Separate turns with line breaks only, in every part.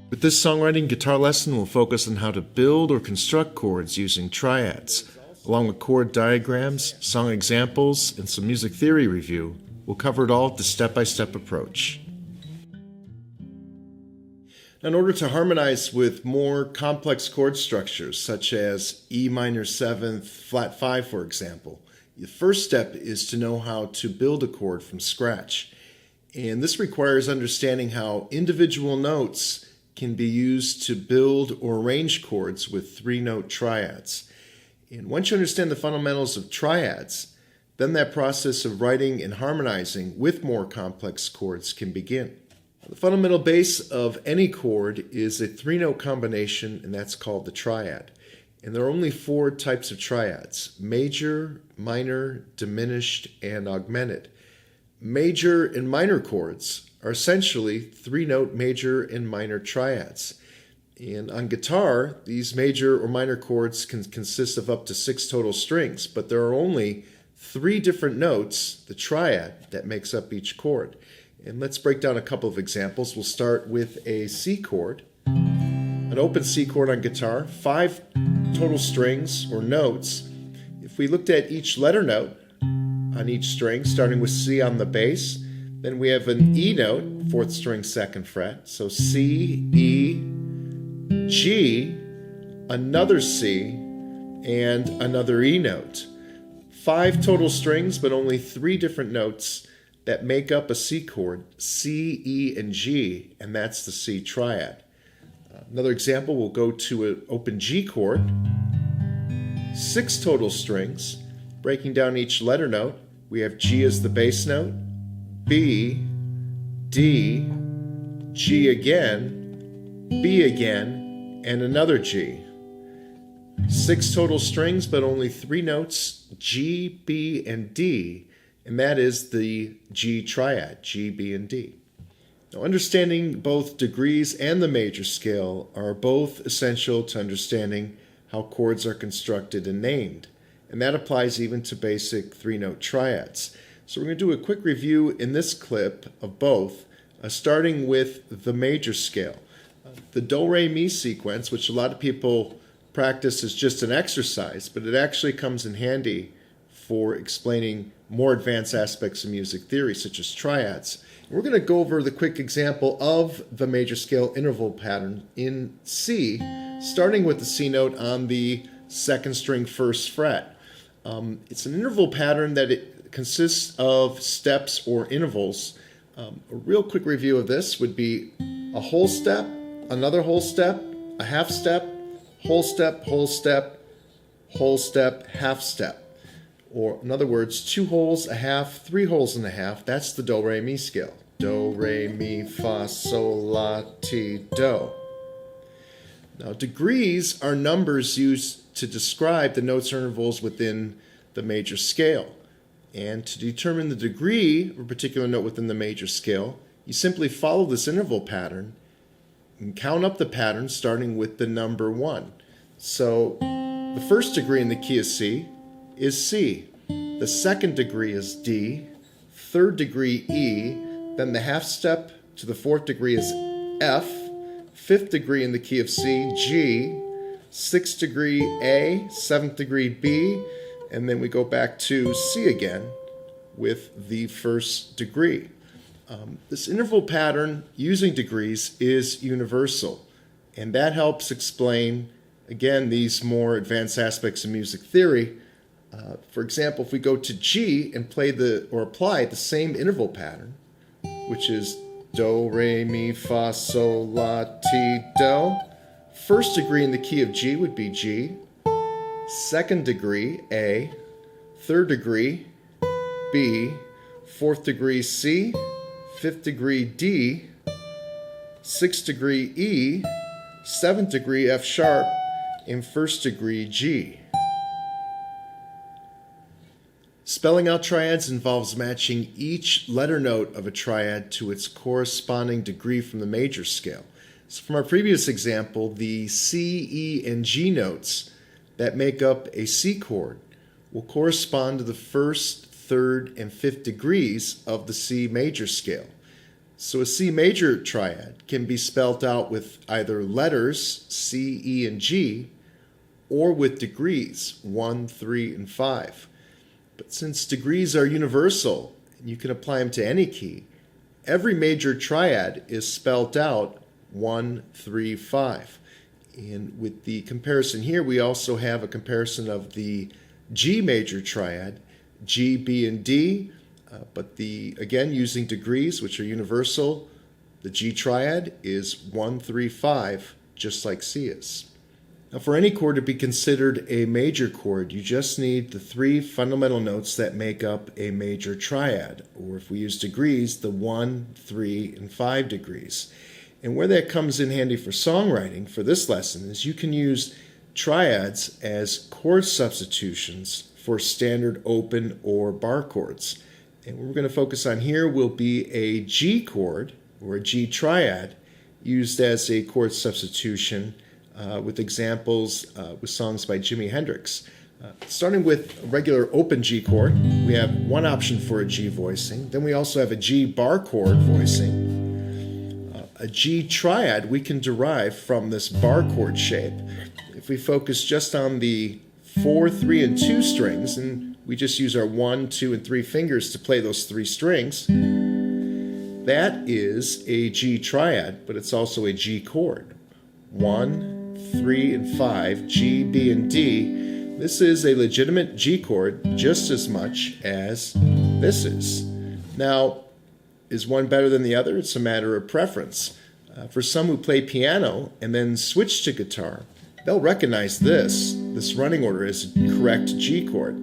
With this songwriting guitar lesson, we'll focus on how to build or construct chords using triads. Along with chord diagrams, song examples, and some music theory review, we'll cover it all with the step-by-step approach. Now, in order to harmonize with more complex chord structures, such as E minor 7th, flat 5, for example, the first step is to know how to build a chord from scratch. And this requires understanding how individual notes can be used to build or arrange chords with three-note triads. And once you understand the fundamentals of triads, then that process of writing and harmonizing with more complex chords can begin. The fundamental base of any chord is a three-note combination, and that's called the triad. And there are only four types of triads: major, minor, diminished, and augmented. Major and minor chords are essentially three-note major and minor triads. And on guitar, these major or minor chords can consist of up to 6 total strings, but there are only 3 different notes, the triad, that makes up each chord. And let's break down a couple of examples. We'll start with a C chord, an open C chord on guitar, 5 total strings or notes. If we looked at each letter note on each string, starting with C on the bass, then we have an E note, 4th string, 2nd fret. So C, E, G, another C, and another E note. 5 total strings, but only 3 different notes that make up a C chord, C, E, and G, and that's the C triad. Another example, we'll go to an open G chord, 6 total strings. Breaking down each letter note, we have G as the bass note, B, D, G again, B again, and another G. 6 total strings, but only 3 notes, G, B, and D, and that is the G triad, G, B, and D. Now, understanding both degrees and the major scale are both essential to understanding how chords are constructed and named, and that applies even to basic 3-note triads. So we're going to do a quick review in this clip of both, starting with the major scale. The Do, Re, Mi sequence, which a lot of people practice as just an exercise, but it actually comes in handy for explaining more advanced aspects of music theory, such as triads. We're going to go over the quick example of the major scale interval pattern in C, starting with the C note on the 2nd string, 1st fret. It's an interval pattern that it consists of steps or intervals. A real quick review of this would be a whole step, another whole step, a half step, whole step, whole step, whole step, half step. Or in other words, 2 wholes, a half, 3 wholes and a half. That's the Do, Re, Mi scale. Do, Re, Mi, Fa, Sol, La, Ti, Do. Now, degrees are numbers used to describe the notes or intervals within the major scale. And to determine the degree of a particular note within the major scale, you simply follow this interval pattern and count up the pattern starting with the number 1. So the first degree in the key of C is C. The second degree is D. Third degree E. Then the half step to the 4th degree is F. 5th degree in the key of C, G. 6th degree A. 7th degree B. And then we go back to C again with the 1st degree. This interval pattern using degrees is universal, and that helps explain, again, these more advanced aspects of music theory. For example, if we go to G and apply the same interval pattern, which is Do, Re, Mi, Fa, Sol, La, Ti, Do. 1st degree in the key of G would be G. 2nd degree, A. 3rd degree, B. 4th degree, C. 5th degree, D. 6th degree, E. 7th degree, F sharp. And 1st degree, G. Spelling out triads involves matching each letter note of a triad to its corresponding degree from the major scale. So from our previous example, the C, E, and G notes that make up a C chord will correspond to the 1st, 3rd, and 5th degrees of the C major scale. So a C major triad can be spelled out with either letters C, E, and G, or with degrees 1, 3, and 5. But since degrees are universal and you can apply them to any key, every major triad is spelled out 1, 3, 5. And with the comparison here, we also have a comparison of the G major triad, G, B, and D. But again, using degrees, which are universal, the G triad is 1, 3, 5, just like C is. Now, for any chord to be considered a major chord, you just need the 3 fundamental notes that make up a major triad, or if we use degrees, the 1, 3, and 5 degrees. And where that comes in handy for songwriting for this lesson is you can use triads as chord substitutions for standard open or bar chords. And what we're going to focus on here will be a G chord or a G triad used as a chord substitution with examples with songs by Jimi Hendrix. Starting with a regular open G chord, we have one option for a G voicing. Then we also have a G bar chord voicing. A G triad we can derive from this bar chord shape. If we focus just on the 4, 3, and 2 strings, and we just use our 1, 2, and 3 fingers to play those 3 strings, that is a G triad, but it's also a G chord. 1, 3, and 5, G, B, and D. This is a legitimate G chord just as much as this is. Now, is one better than the other? It's a matter of preference. For some who play piano and then switch to guitar, they'll recognize this running order as a correct G chord.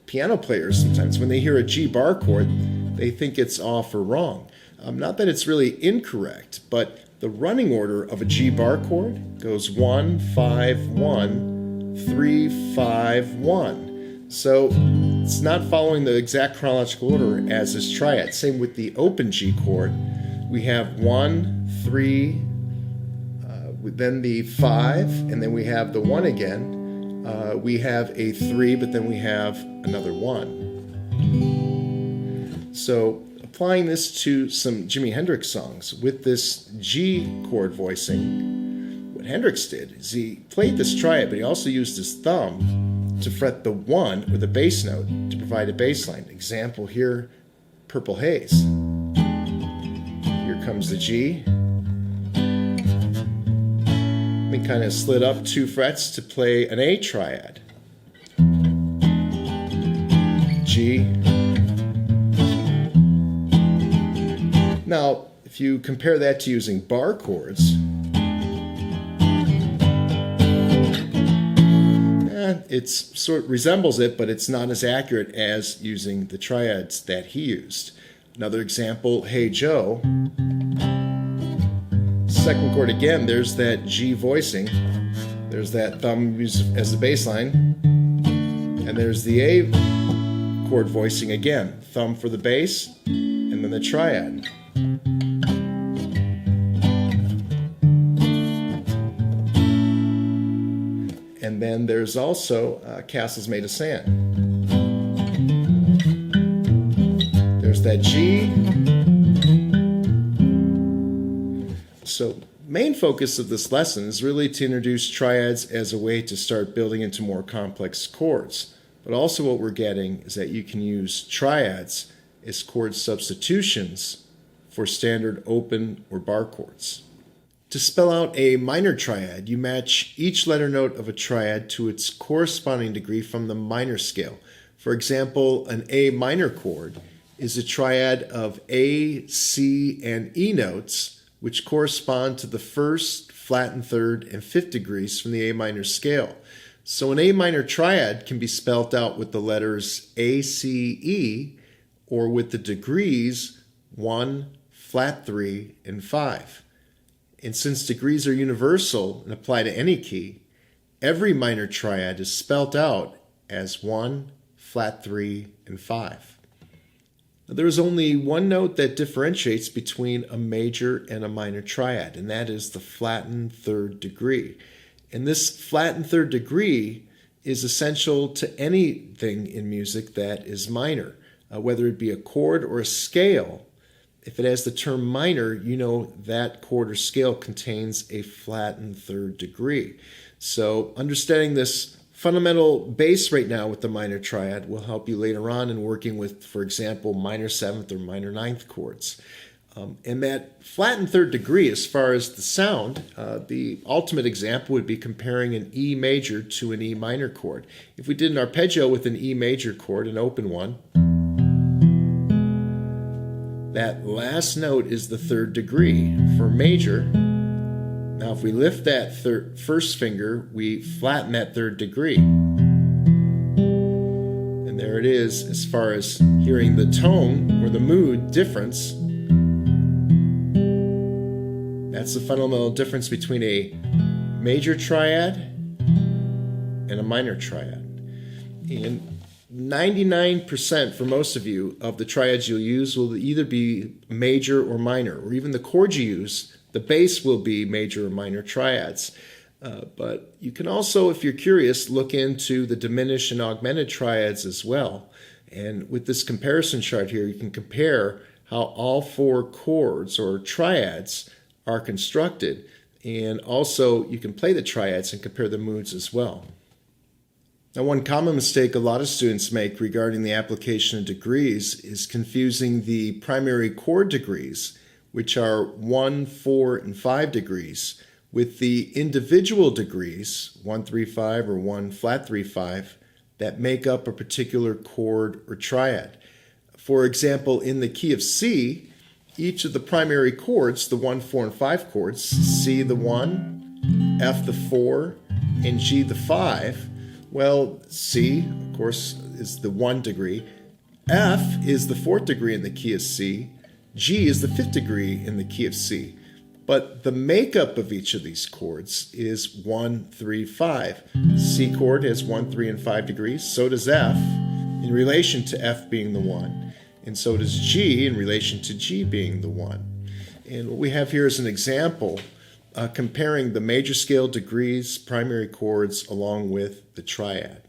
Piano players sometimes, when they hear a G bar chord, they think it's off or wrong. Not that it's really incorrect, but the running order of a G bar chord goes 1, 5, 1, 3, 5, 1. So it's not following the exact chronological order as this triad. Same with the open G chord. We have 1, 3, then the 5, and then we have the 1 again. We have a 3, but then we have another 1. So applying this to some Jimi Hendrix songs with this G chord voicing, what Hendrix did is he played this triad, but he also used his thumb to fret the 1 or the bass note to provide a bass line. Example here, Purple Haze. Here comes the G. Then kind of slid up 2 frets to play an A triad. G. Now, if you compare that to using bar chords, it sort of resembles it, but it's not as accurate as using the triads that he used. Another example, Hey Joe. Second chord again, there's that G voicing. There's that thumb used as the bass line. And there's the A chord voicing again. Thumb for the bass, and then the triad. And then there's also Castles Made of Sand. There's that G. So main focus of this lesson is really to introduce triads as a way to start building into more complex chords. But also what we're getting is that you can use triads as chord substitutions for standard open or bar chords. To spell out a minor triad, you match each letter note of a triad to its corresponding degree from the minor scale. For example, an A minor chord is a triad of A, C, and E notes, which correspond to the first, flattened third, and fifth degrees from the A minor scale. So an A minor triad can be spelled out with the letters A, C, E, or with the degrees 1, flat 3, and 5. And since degrees are universal and apply to any key, every minor triad is spelled out as 1, flat 3, and 5. Now, there is only one note that differentiates between a major and a minor triad, and that is the flattened third degree. And this flattened third degree is essential to anything in music that is minor. Whether it be a chord or a scale, If it has the term minor, you know that chord or scale contains a flattened third degree. So understanding this fundamental base right now with the minor triad will help you later on in working with, for example, minor seventh or minor ninth chords. And that flattened third degree, as far as the sound, the ultimate example would be comparing an E major to an E minor chord. If we did an arpeggio with an E major chord, an open one, that last note is the third degree for major. Now if we lift that first finger, we flatten that third degree. And there it is as far as hearing the tone or the mood difference. That's the fundamental difference between a major triad and a minor triad. And 99% for most of you of the triads you'll use will either be major or minor, or even the chords you use, the bass will be major or minor triads. But you can also, if you're curious, look into the diminished and augmented triads as well. And with this comparison chart here, you can compare how all four chords or triads are constructed, and also you can play the triads and compare the moods as well. Now, one common mistake a lot of students make regarding the application of degrees is confusing the primary chord degrees, which are 1, 4, and 5 degrees, with the individual degrees, 1, 3, 5 or 1 flat 3, 5, that make up a particular chord or triad. For example, in the key of C, each of the primary chords, the 1, 4, and 5 chords, C the 1, F the 4, and G the 5, well, C, of course, is the 1 degree. F is the 4th degree in the key of C. G is the 5th degree in the key of C. But the makeup of each of these chords is 1, 3, 5. C chord has 1, 3, and 5 degrees. So does F in relation to F being the 1. And so does G in relation to G being the 1. And what we have here is an example comparing the major scale degrees, primary chords, along with the triad.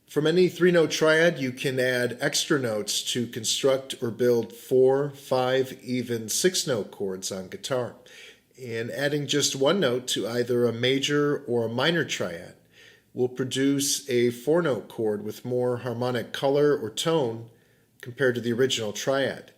From any 3-note triad, you can add extra notes to construct or build 4, 5, even 6-note chords on guitar. And adding just one note to either a major or a minor triad will produce a 4-note chord with more harmonic color or tone compared to the original triad.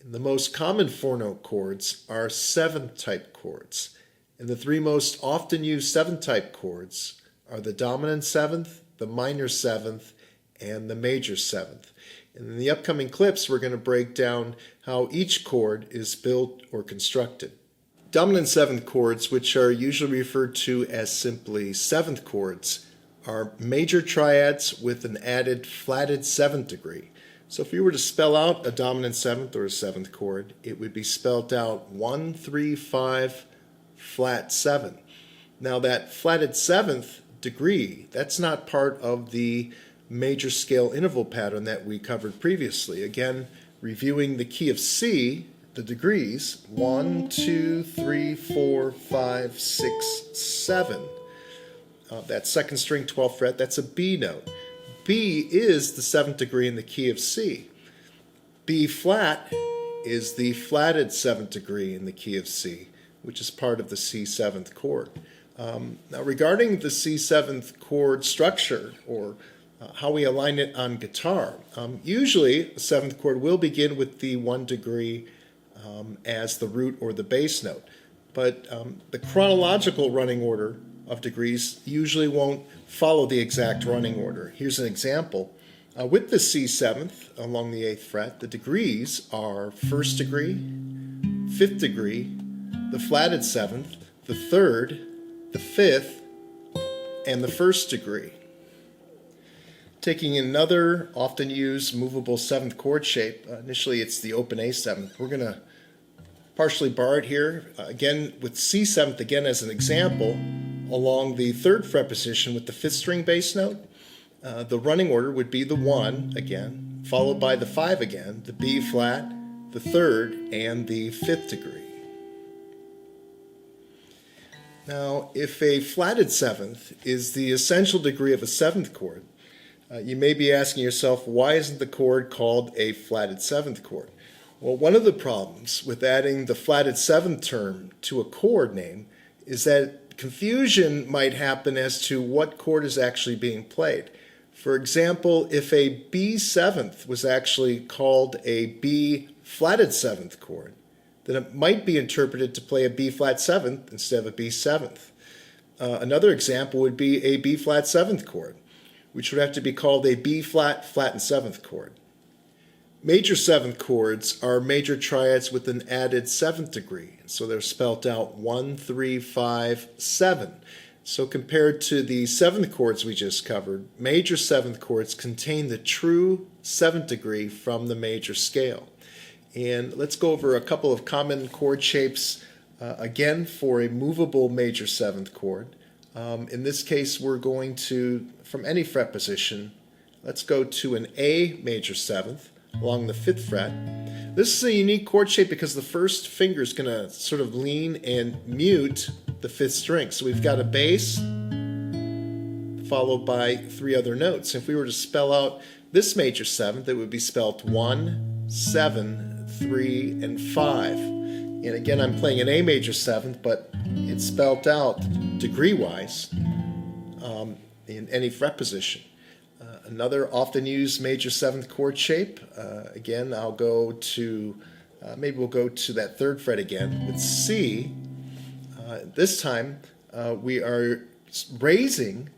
And the most common 4-note chords are 7th-type chords. And the 3 most often used 7th-type chords are the dominant 7th, the minor 7th, and the major 7th. And in the upcoming clips, we're going to break down how each chord is built or constructed. Dominant 7th chords, which are usually referred to as simply 7th chords, are major triads with an added flatted 7th degree. So if you were to spell out a dominant 7th or a 7th chord, it would be spelled out 1, 3, 5, flat 7. Now that flatted 7th degree, that's not part of the major scale interval pattern that we covered previously. Again, reviewing the key of C, the degrees, 1, 2, 3, 4, 5, 6, 7. That second string, 12th fret, that's a B note. B is the 7th degree in the key of C. B flat is the flatted 7th degree in the key of C, which is part of the C 7th chord. Now regarding the C 7th chord structure, or how we align it on guitar, usually a 7th chord will begin with the 1 degree as the root or the bass note. But the chronological running order of degrees usually won't follow the exact running order. Here's an example. With the C 7th along the 8th fret, the degrees are 1st degree, 5th degree, the flatted 7th, the 3rd, the 5th, and the 1st degree. Taking another often used movable 7th chord shape, initially it's the open A 7th. We're going to partially bar it here, again with C 7th again as an example, along the 3rd fret position with the 5th string bass note. The running order would be the 1 again, followed by the 5 again, the B flat, the 3rd, and the 5th degree. Now, if a flatted 7th is the essential degree of a 7th chord, you may be asking yourself, why isn't the chord called a flatted 7th chord? Well, one of the problems with adding the flatted seventh term to a chord name is that confusion might happen as to what chord is actually being played. For example, if a B seventh was actually called a B flatted seventh chord, then it might be interpreted to play a B flat seventh instead of a B seventh. Another example would be a B flat seventh chord, which would have to be called a B flat flattened seventh chord. Major seventh chords are major triads with an added seventh degree, so they're spelt out 1, 3, 5, 7. So compared to the seventh chords we just covered, major seventh chords contain the true seventh degree from the major scale. And let's go over a couple of common chord shapes again for a movable major seventh chord. In this case, we're going to, from any fret position, let's go to an A major seventh along the 5th fret. This is a unique chord shape because the first finger is going to sort of lean and mute the 5th string. So we've got a bass followed by 3 other notes. If we were to spell out this major seventh, it would be spelled 1, 7, 3, and 5. And again, I'm playing an A major seventh, but it's spelled out degree-wise in any fret position. Another often used major seventh chord shape, again, I'll go to, maybe we'll go to that 3rd fret again with C. This time we are raising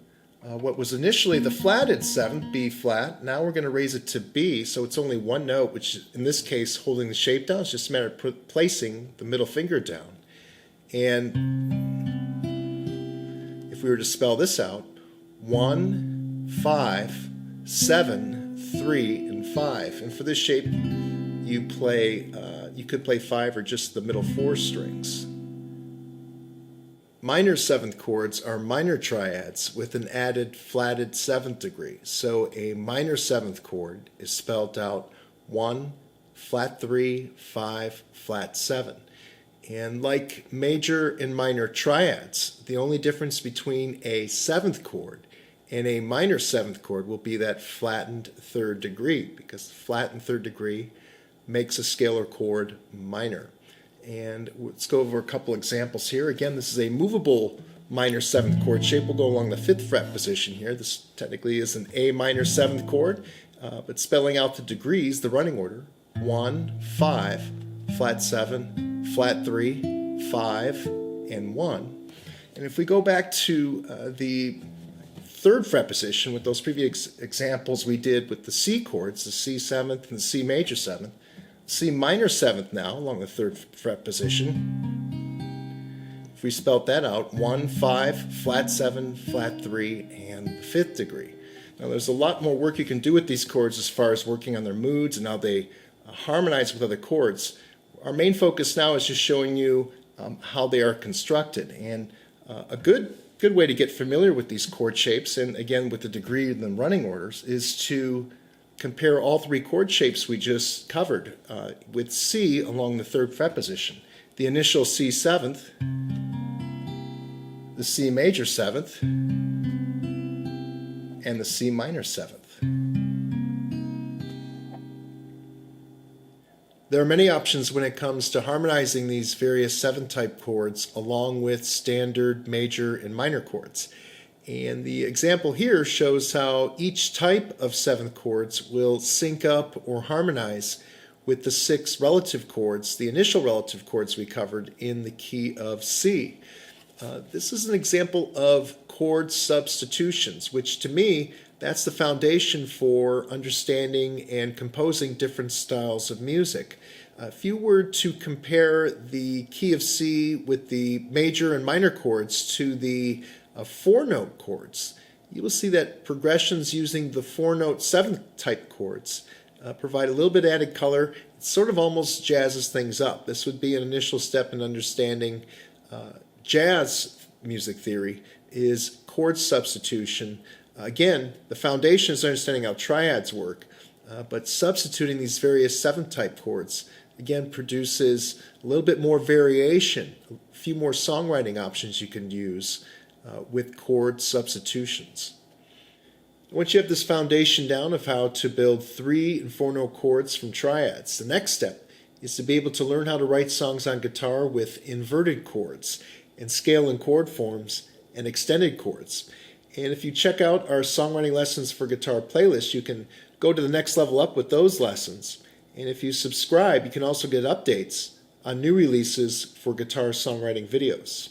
what was initially the flatted 7th, B flat. Now we're going to raise it to B, so it's only one note, which in this case holding the shape down. It's just a matter of placing the middle finger down. And if we were to spell this out, 1, 5, 7, 3, and 5. And for this shape, you could play 5 or just the middle 4 strings. Minor seventh chords are minor triads with an added flatted 7th degree. So a minor seventh chord is spelled out 1, flat 3, 5, flat 7. And like major and minor triads, the only difference between a 7th chord and a minor 7th chord will be that flattened 3rd degree, because the flattened 3rd degree makes a scalar chord minor. And let's go over a couple examples here. Again, this is a movable minor 7th chord shape. We'll go along the 5th fret position here. This technically is an A minor 7th chord, but spelling out the degrees, the running order, 1, 5, flat 7, flat 3, 5, and 1. And if we go back to the 3rd fret position with those previous examples we did with the C chords, the C 7th and the C major 7th, C minor 7th now along the 3rd fret position. If we spelt that out, 1, 5, flat 7, flat 3, and the 5th degree. Now there's a lot more work you can do with these chords as far as working on their moods and how they harmonize with other chords. Our main focus now is just showing you how they are constructed, and a good way to get familiar with these chord shapes, and again with the degree and the running orders, is to compare all 3 chord shapes we just covered with C along the 3rd fret position. The initial C 7th, the C major 7th, and the C minor 7th. There are many options when it comes to harmonizing these various 7-type chords along with standard major and minor chords. And the example here shows how each type of 7th chords will sync up or harmonize with the 6 relative chords, the initial relative chords we covered in the key of C. This is an example of chord substitutions, which to me, that's the foundation for understanding and composing different styles of music. If you were to compare the key of C with the major and minor chords to the 4-note chords, you will see that progressions using the 4-note 7th type chords provide a little bit added color. It sort of almost jazzes things up. This would be an initial step in understanding jazz music theory, is chord substitution. Again, the foundation is understanding how triads work, but substituting these various 7th type chords again produces a little bit more variation, a few more songwriting options you can use with chord substitutions. Once you have this foundation down of how to build 3- and 4-note chords from triads, the next step is to be able to learn how to write songs on guitar with inverted chords and scale and chord forms and extended chords. And if you check out our songwriting lessons for guitar playlist, you can go to the next level up with those lessons. And if you subscribe, you can also get updates on new releases for guitar songwriting videos.